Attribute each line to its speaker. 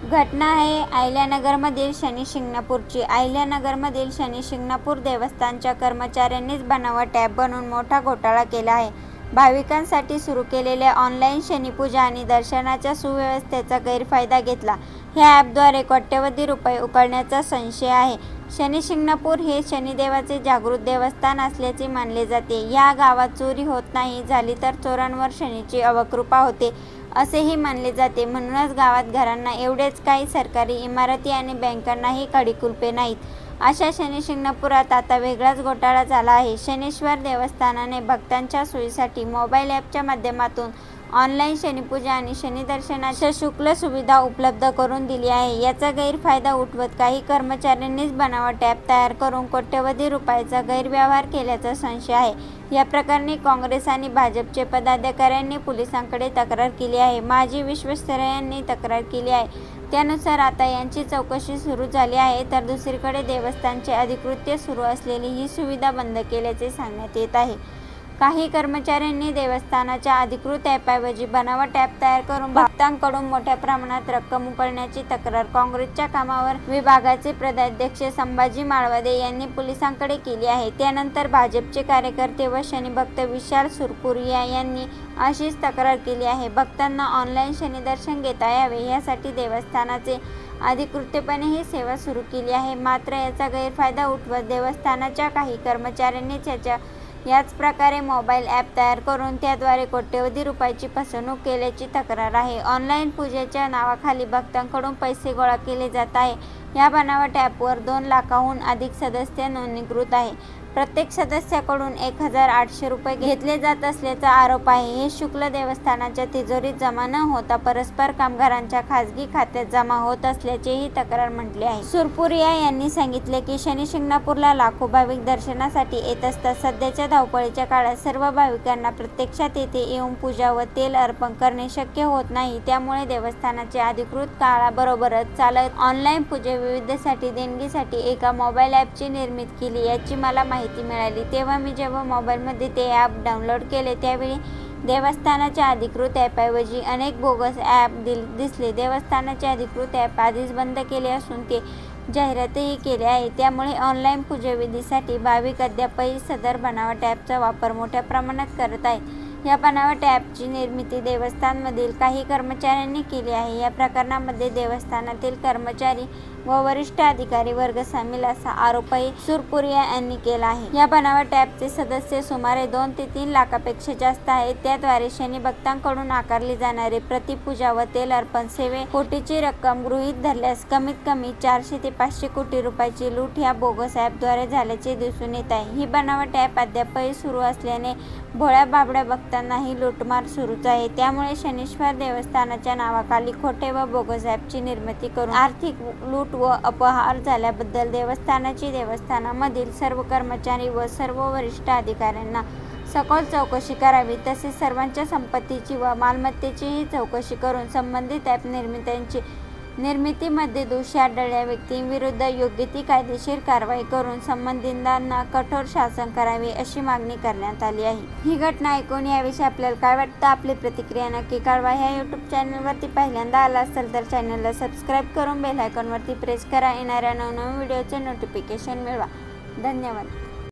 Speaker 1: घटना आहे अहिल्यानगरमधील शनी शिंगणापूरची। अहिल्यानगरमधील शनी शिंगणापूर देवस्थानच्या कर्मचाऱ्यांनीच बनावट ॲप बनवून मोठा घोटाळा केला आहे। भाविकांसाठी सुरू केलेल्या ऑनलाईन शनीपूजा आणि दर्शनाच्या सुव्यवस्थेचा गैरफायदा घेतला। ह्या ॲपद्वारे कोट्यवधी रुपये उकळण्याचा संशय आहे। शनी शिंगणापूर हे शनिदेवाचे जागृत देवस्थान असल्याचे मानले जाते। या गावात चोरी होत नाही, झाली तर चोरांवर शनीची अवकृपा होते असेही मानले जाते। म्हणूनच गावात घरांना एवढेच, काही सरकारी इमारती आणि बँकांनाही कडी-कुलपे नाहीत। अशा शनी शिंगणापुरात आता वेगळाच घोटाळा झाला आहे। शनीश्वर देवस्थानाने भक्तांच्या सोयीसाठी मोबाईल ॲपच्या माध्यमातून ऑनलाईन शनीपूजा आणि शनीदर्शनाच्या शुल्क सुविधा उपलब्ध करून दिली आहे। याचा गैरफायदा उठवत काही कर्मचाऱ्यांनीच बनावट ॲप तयार करून कोट्यवधी रुपयांचा गैरव्यवहार केल्याचा संशय आहे। या प्रकरणी काँग्रेस आणि भाजपचे पदाधिकाऱ्यांनी पोलिसांकडे तक्रार केली आहे। माजी विश्वेश्वरय्यांनी तक्रार केली आहे। त्यानुसार आता यांची चौकशी सुरू झाली आहे। तर दुसरीकडे देवस्थानचे अधिकृत्य सुरू असलेली ही सुविधा बंद केल्याचे सांगण्यात येत आहे। काही कर्मचाऱ्यांनी देवस्थानाच्या अधिकृत ॲपऐवजी बनावट ॲप तयार करून भक्तांकडून मोठ्या प्रमाणात रक्कम उकळण्याची तक्रार काँग्रेसच्या कामावर विभागाचे प्रदेशाध्यक्ष संभाजी माळवदे यांनी पोलिसांकडे केली आहे। त्यानंतर भाजपचे कार्यकर्ते व शनीभक्त विशाल सुरपुरिया यांनी अशीच तक्रार केली आहे। भक्तांना ऑनलाईन शनीदर्शन घेता यावे यासाठी देवस्थानाचे अधिकृतपणे ही सेवा सुरू केली आहे। मात्र याचा गैरफायदा उठवत देवस्थानाच्या काही कर्मचाऱ्यांनी याच प्रकारे मोबाईल ॲप तयार करून त्याद्वारे कोट्यवधी रुपयांची फसवणूक केल्याची तक्रार आहे। ऑनलाईन पूजेच्या नावाखाली भक्तांकडून पैसे गोळा केले जात आहे। या बनावट ॲपवर 2 लाखाहून अधिक सदस्य नोंदणीकृत आहे। प्रत्येक सदस्याकडून 1800 रुपये घेतले जात असल्याचा आरोप आहे। हे शुल्क देवस्थानाच्या तिजोरीत जमा न होता परस्पर कामगारांच्या खासगी खात्यात जमा होत असल्याचेही तक्रार म्हटले आहे। सुरपुरिया यांनी सांगितले की शनी शिंगणापूरला लाखो भाविक दर्शनासाठी येत असतात। सध्याच्या धावपळीच्या काळात सर्व भाविकांना प्रत्यक्षात येथे येऊन पूजा व तेल अर्पण करणे शक्य होत नाही। त्यामुळे देवस्थानाचे अधिकृत काळाबरोबरच चालत ऑनलाईन पूजेविधीसाठी देणगीसाठी एका मोबाईल ॲपची निर्मिती केली। याची मला माहिती मिळाली तेव्हा मी जेव्हा मोबाईलमध्ये ते ॲप डाउनलोड केले त्यावेळी देवस्थानाच्या अधिकृत ॲपऐवजी अनेक बोगस ॲप दिसले। देवस्थानाचे अधिकृत ॲप आधीच बंद केले असून ते जाहिरातही केले आहे। त्यामुळे ऑनलाईन पूजाविधीसाठी भाविक अद्यापही सदर बनावट ॲपचा वापर मोठ्या प्रमाणात करत आहेत। या बनावट ॲपची निर्मिती देवस्थानमधील काही कर्मचाऱ्यांनी केली आहे। या प्रकरणामध्ये देवस्थानातील कर्मचारी व वरिष्ठ अधिकारी वर्ग सामील असा आरोपही सुरपुरिया यांनी केला आहे। या बनावट ॲपचे सदस्य सुमारे 2 ते 3 लाखापेक्षा जास्त आहेत। त्याद्वारे शनी भक्तांकडून आकारली जाणारी प्रतिपूजा व तेल अर्पण कोटीची रक्कम गृहीत धरल्यास कमीत कमी 400 ते 500 कोटी रुपयाची लूट या बोगस ॲपद्वारे झाल्याचे दिसून येत आहे। ही बनावट ॲप अद्यापही सुरू असल्याने भोळ्या बाबड्या भक्तांनाही लूटमार सुरूच आहे। त्यामुळे शनीश्वर देवस्थानाच्या नावाखाली खोटे व बोगस ॲपची निर्मिती करून आर्थिक लूट व अपहार झाल्याबद्दल देवस्थानामधील सर्व कर्मचारी व सर्व वरिष्ठ अधिकाऱ्यांना सखोल चौकशी करावी। तसेच सर्वांच्या संपत्तीची व मालमत्तेचीही चौकशी करून संबंधित ॲप निर्मितीमध्ये दोषी आढळलेल्या व्यक्तींविरुद्ध योग्य ती कायदेशीर कारवाई करून संबंधितांना कठोर शासन करावे अशी मागणी करण्यात आली आहे। ही घटना ऐकून याविषयी आपल्याला काय वाटतं? आपली प्रतिक्रिया नक्की कळवा। ह्या यूट्यूब चॅनलवरती पहिल्यांदा आला असेल तर चॅनलला सबस्क्राईब करून बेल आयकॉनवरती प्रेस करा। येणाऱ्या नवनवीन व्हिडिओचे नोटिफिकेशन मिळवा। धन्यवाद।